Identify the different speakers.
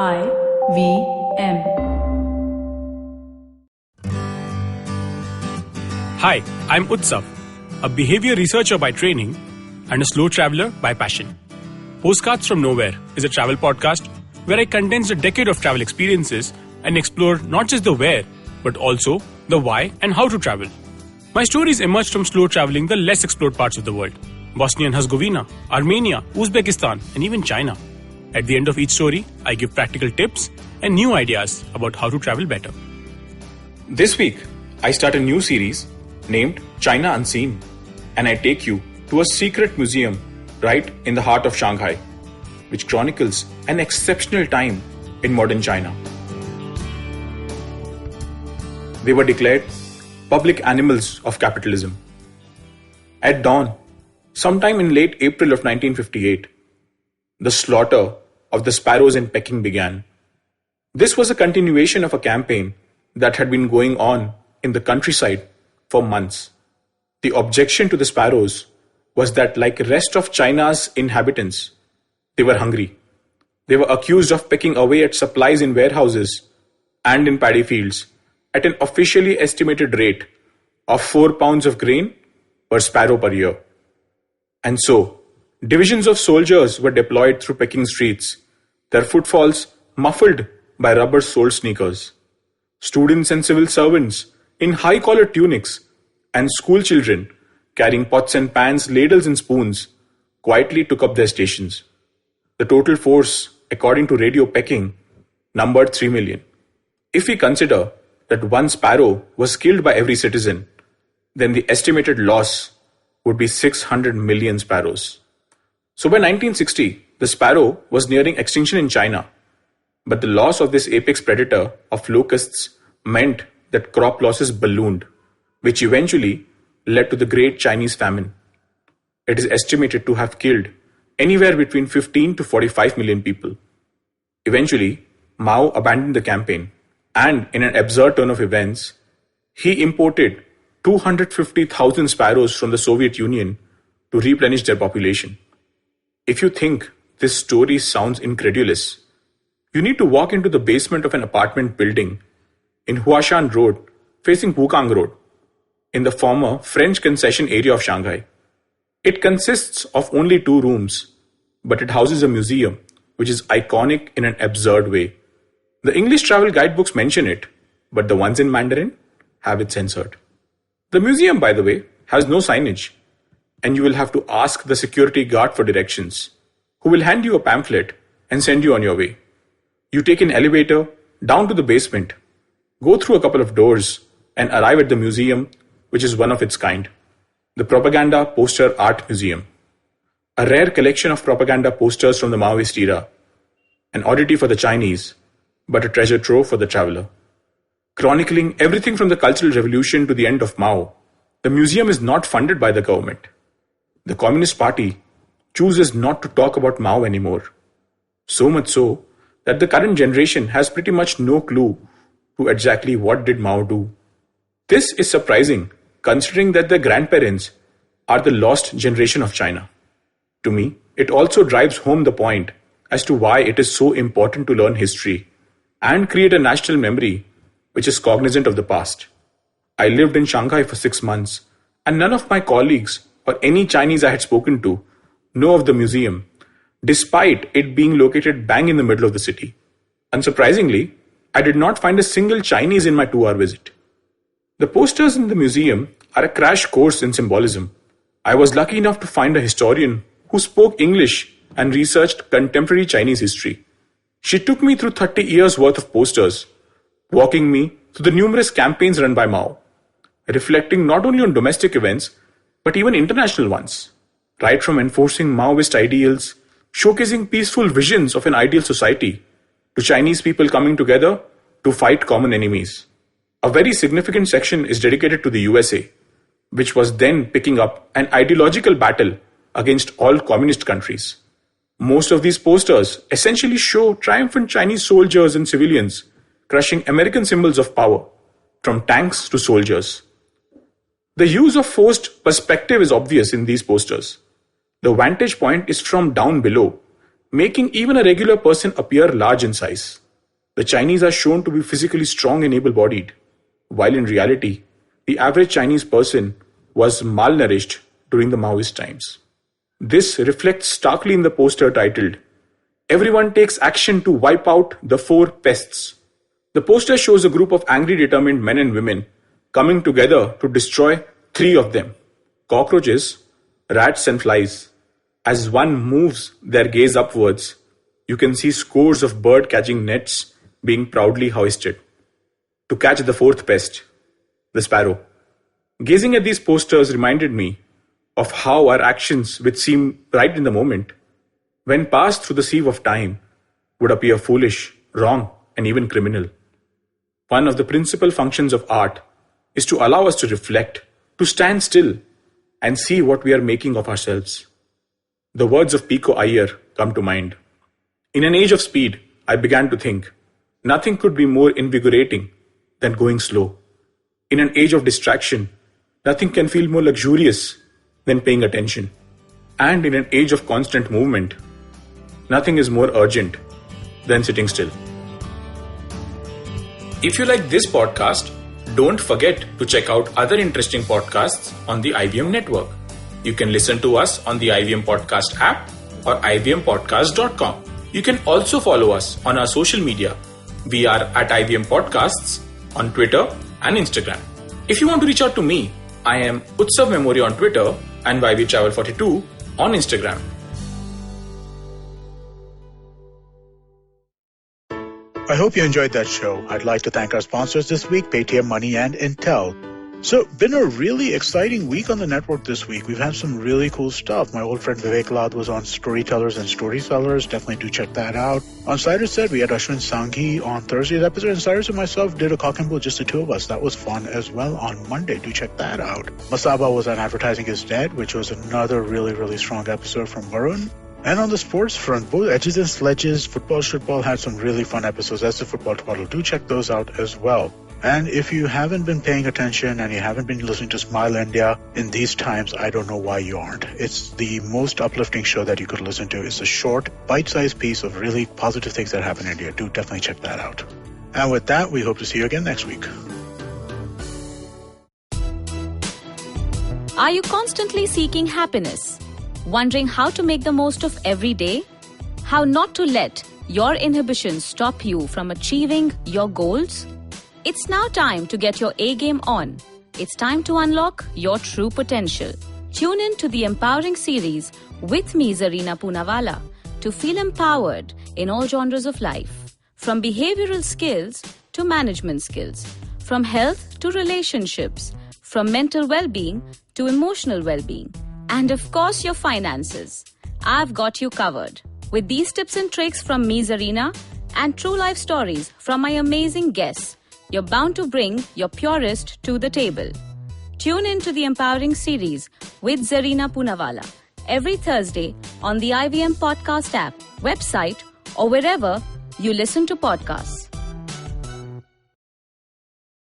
Speaker 1: I V M.
Speaker 2: Hi, I'm Utsav, a behavior researcher by training and a slow traveler by passion. Postcards from Nowhere is a travel podcast where I condense a decade of travel experiences and explore not just the where, but also the why and how to travel. My stories emerged from slow traveling the less explored parts of the world: Bosnia and Herzegovina, Armenia, Uzbekistan, and even China. At the end of each story, I give practical tips and new ideas about how to travel better. This week, I start a new series named China Unseen, and I take you to a secret museum right in the heart of Shanghai, which chronicles an exceptional time in modern China. They were declared public animals of capitalism. At dawn, sometime in late April of 1958, the slaughter of the sparrows in Peking began. This was a continuation of a campaign that had been going on in the countryside for months. The objection to the sparrows was that, like the rest of China's inhabitants, they were hungry. They were accused of pecking away at supplies in warehouses and in paddy fields at an officially estimated rate of 4 pounds of grain per sparrow per year. And so, divisions of soldiers were deployed through Peking streets, their footfalls muffled by rubber-soled sneakers. Students and civil servants in high-collared tunics and school children carrying pots and pans, ladles and spoons quietly took up their stations. The total force, according to Radio Peking, numbered 3 million. If we consider that one sparrow was killed by every citizen, then the estimated loss would be 600 million sparrows. So by 1960, the sparrow was nearing extinction in China, but the loss of this apex predator of locusts meant that crop losses ballooned, which eventually led to the Great Chinese Famine. It is estimated to have killed anywhere between 15 to 45 million people. Eventually, Mao abandoned the campaign, and in an absurd turn of events, he imported 250,000 sparrows from the Soviet Union to replenish their population. If you think this story sounds incredulous, you need to walk into the basement of an apartment building in Huashan Road, facing Wukang Road, in the former French concession area of Shanghai. It consists of only 2 rooms, but it houses a museum which is iconic in an absurd way. The English travel guidebooks mention it, but the ones in Mandarin have it censored. The museum, by the way, has no signage, and you will have to ask the security guard for directions, who will hand you a pamphlet and send you on your way. You take an elevator down to the basement, go through a couple of doors, and arrive at the museum, which is one of its kind, the Propaganda Poster Art Museum. A rare collection of propaganda posters from the Maoist era, an oddity for the Chinese, but a treasure trove for the traveler. Chronicling everything from the Cultural Revolution to the end of Mao, the museum is not funded by the government. The Communist Party chooses not to talk about Mao anymore. So much so that the current generation has pretty much no clue to exactly what did Mao do. This is surprising, considering that their grandparents are the lost generation of China. To me, it also drives home the point as to why it is so important to learn history and create a national memory which is cognizant of the past. I lived in Shanghai for 6 months, and none of my colleagues or any Chinese I had spoken to know of the museum, despite it being located bang in the middle of the city. Unsurprisingly, I did not find a single Chinese in my 2-hour visit. The posters in the museum are a crash course in symbolism. I was lucky enough to find a historian who spoke English and researched contemporary Chinese history. She took me through 30 years worth of posters, walking me through the numerous campaigns run by Mao, reflecting not only on domestic events, but even international ones, right from enforcing Maoist ideals, showcasing peaceful visions of an ideal society, to Chinese people coming together to fight common enemies. A very significant section is dedicated to the USA, which was then picking up an ideological battle against all communist countries. Most of these posters essentially show triumphant Chinese soldiers and civilians crushing American symbols of power, from tanks to soldiers. The use of forced perspective is obvious in these posters. The vantage point is from down below, making even a regular person appear large in size. The Chinese are shown to be physically strong and able-bodied, while in reality, the average Chinese person was malnourished during the Maoist times. This reflects starkly in the poster titled, "Everyone Takes Action to Wipe Out the Four Pests." The poster shows a group of angry, determined men and women coming together to destroy three of them: cockroaches, rats and flies. As one moves their gaze upwards, you can see scores of bird-catching nets being proudly hoisted to catch the fourth pest, the sparrow. Gazing at these posters reminded me of how our actions, which seem right in the moment, when passed through the sieve of time, would appear foolish, wrong, and even criminal. One of the principal functions of art is to allow us to reflect, to stand still, and see what we are making of ourselves. The words of Pico Iyer come to mind. In an age of speed, I began to think, nothing could be more invigorating than going slow. In an age of distraction, nothing can feel more luxurious than paying attention. And in an age of constant movement, nothing is more urgent than sitting still. If you like this podcast, don't forget to check out other interesting podcasts on the IVM network. You can listen to us on the IVM Podcast app or ivmpodcast.com. You can also follow us on our social media. We are at IVM Podcasts on Twitter and Instagram. If you want to reach out to me, I am Utsav Memory on Twitter and YVTravel42 on Instagram.
Speaker 3: I hope you enjoyed that show. I'd like to thank our sponsors this week, Paytm Money and Intel. So, been a really exciting week on the network this week. We've had some really cool stuff. My old friend Vivek Lad was on Storytellers and Storysellers. Definitely do check that out. On Cyrus Said, we had Ashwin Sanghi on Thursday's episode, and Cyrus and myself did a cock and bull, just the two of us. That was fun as well on Monday. Do check that out. Masaba was on Advertising is Dead, which was another really, really strong episode from Varun. And on the sports front, both Edges and Sledges, Football Shitball had some really fun episodes. That's the Football Twaddle. Do check those out as well. And if you haven't been paying attention and you haven't been listening to Smile India in these times, I don't know why you aren't. It's the most uplifting show that you could listen to. It's a short, bite-sized piece of really positive things that happen in India. Do definitely check that out. And with that, we hope to see you again next week.
Speaker 4: Are you constantly seeking happiness? Wondering how to make the most of every day? How not to let your inhibitions stop you from achieving your goals? It's now time to get your A-game on. It's time to unlock your true potential. Tune in to the Empowering series with me, Zarina Poonawalla, to feel empowered in all genres of life. From behavioral skills to management skills. From health to relationships. From mental well-being to emotional well-being. And of course, your finances. I've got you covered. With these tips and tricks from me, Zarina, and true life stories from my amazing guests, you're bound to bring your purest to the table. Tune in to the Empowering series with Zarina Poonawalla every Thursday on the IVM Podcast app, website, or wherever you listen to podcasts.